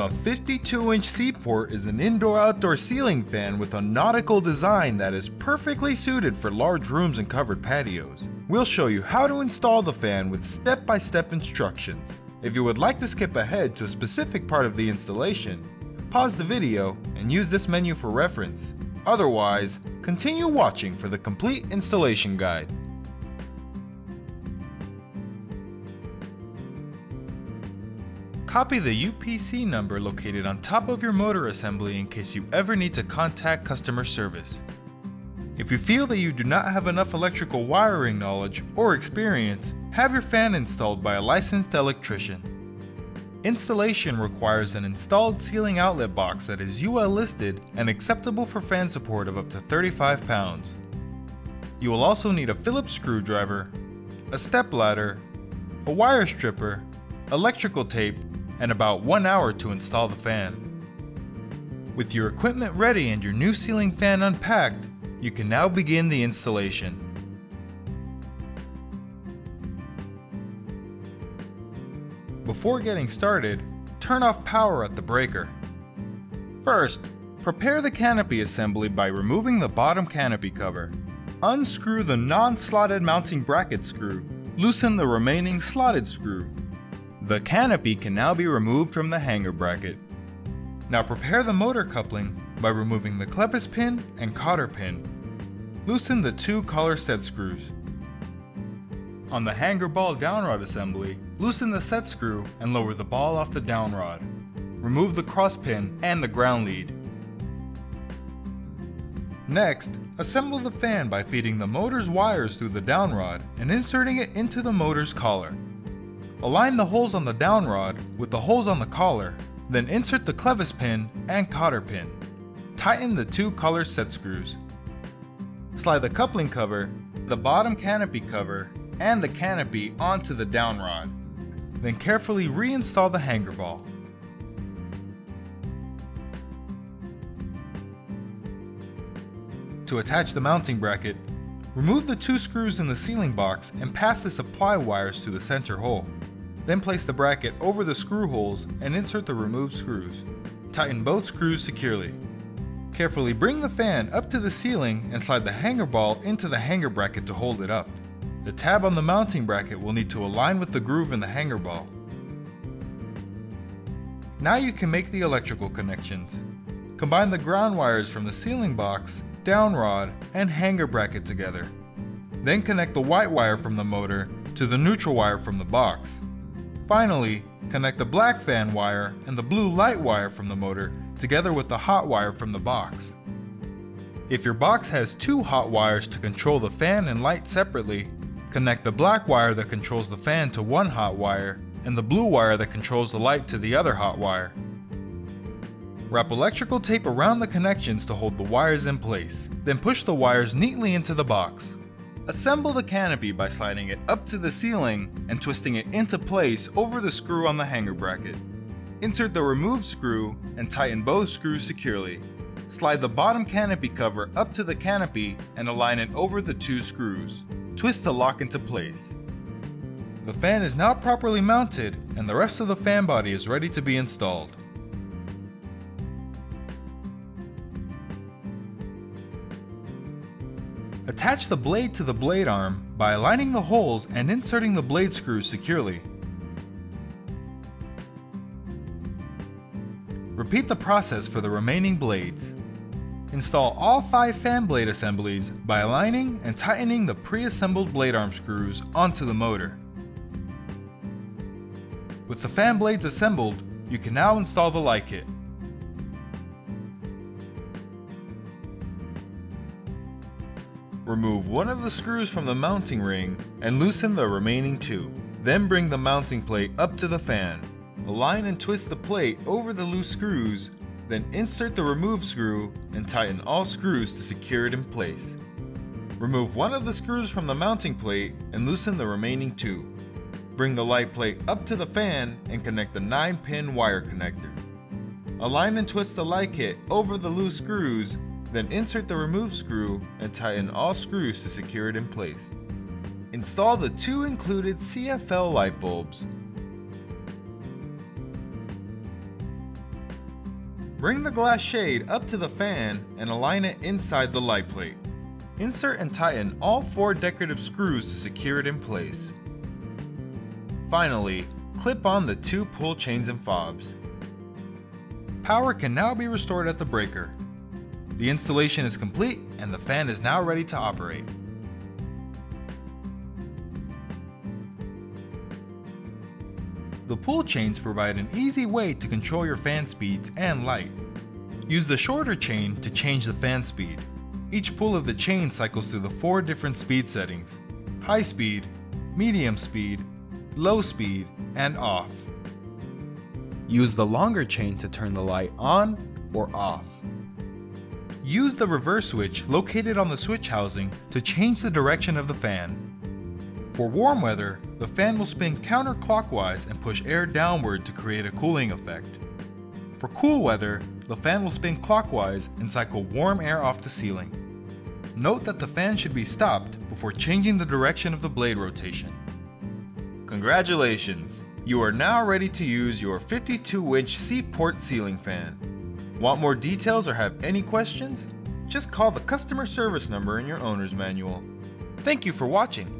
The 52-inch Seaport is an indoor-outdoor ceiling fan with a nautical design that is perfectly suited for large rooms and covered patios. We'll show you how to install the fan with step-by-step instructions. If you would like to skip ahead to a specific part of the installation, pause the video and use this menu for reference. Otherwise, continue watching for the complete installation guide. Copy the UPC number located on top of your motor assembly in case you ever need to contact customer service. If you feel that you do not have enough electrical wiring knowledge or experience, have your fan installed by a licensed electrician. Installation requires an installed ceiling outlet box that is UL listed and acceptable for fan support of up to 35 pounds. You will also need a Phillips screwdriver, a step ladder, a wire stripper, electrical tape, and about 1 hour to install the fan. With your equipment ready and your new ceiling fan unpacked, you can now begin the installation. Before getting started, turn off power at the breaker. First, prepare the canopy assembly by removing the bottom canopy cover. Unscrew the non-slotted mounting bracket screw. Loosen the remaining slotted screw. The canopy can now be removed from the hanger bracket. Now prepare the motor coupling by removing the clevis pin and cotter pin. Loosen the two collar set screws. On the hanger ball downrod assembly, loosen the set screw and lower the ball off the downrod. Remove the cross pin and the ground lead. Next, assemble the fan by feeding the motor's wires through the downrod and inserting it into the motor's collar. Align the holes on the downrod with the holes on the collar, then insert the clevis pin and cotter pin. Tighten the two collar set screws. Slide the coupling cover, the bottom canopy cover, and the canopy onto the downrod. Then carefully reinstall the hanger ball. To attach the mounting bracket, remove the two screws in the ceiling box and pass the supply wires through the center hole. Then place the bracket over the screw holes and insert the removed screws. Tighten both screws securely. Carefully bring the fan up to the ceiling and slide the hanger ball into the hanger bracket to hold it up. The tab on the mounting bracket will need to align with the groove in the hanger ball. Now you can make the electrical connections. Combine the ground wires from the ceiling box, downrod, and hanger bracket together. Then connect the white wire from the motor to the neutral wire from the box. Finally, connect the black fan wire and the blue light wire from the motor together with the hot wire from the box. If your box has two hot wires to control the fan and light separately, connect the black wire that controls the fan to one hot wire and the blue wire that controls the light to the other hot wire. Wrap electrical tape around the connections to hold the wires in place, then push the wires neatly into the box. Assemble the canopy by sliding it up to the ceiling and twisting it into place over the screw on the hanger bracket. Insert the removed screw and tighten both screws securely. Slide the bottom canopy cover up to the canopy and align it over the two screws. Twist to lock into place. The fan is now properly mounted and the rest of the fan body is ready to be installed. Attach the blade to the blade arm by aligning the holes and inserting the blade screws securely. Repeat the process for the remaining blades. Install all 5 fan blade assemblies by aligning and tightening the pre-assembled blade arm screws onto the motor. With the fan blades assembled, you can now install the light kit. Remove one of the screws from the mounting ring and loosen the remaining 2. Then bring the mounting plate up to the fan. Align and twist the plate over the loose screws, then insert the removed screw and tighten all screws to secure it in place. Remove one of the screws from the mounting plate and loosen the remaining 2. Bring the light plate up to the fan and connect the 9-pin wire connector. Align and twist the light kit over the loose screws, then insert the removed screw and tighten all screws to secure it in place. Install the 2 included CFL light bulbs. Bring the glass shade up to the fan and align it inside the light plate. Insert and tighten all 4 decorative screws to secure it in place. Finally, clip on the 2 pull chains and fobs. Power can now be restored at the breaker. The installation is complete and the fan is now ready to operate. The pull chains provide an easy way to control your fan speeds and light. Use the shorter chain to change the fan speed. Each pull of the chain cycles through the 4 different speed settings: high speed, medium speed, low speed, and off. Use the longer chain to turn the light on or off. Use the reverse switch located on the switch housing to change the direction of the fan. For warm weather, the fan will spin counterclockwise and push air downward to create a cooling effect. For cool weather, the fan will spin clockwise and cycle warm air off the ceiling. Note that the fan should be stopped before changing the direction of the blade rotation. Congratulations! You are now ready to use your 52-inch Seaport Ceiling Fan. Want more details or have any questions? Just call the customer service number in your owner's manual. Thank you for watching.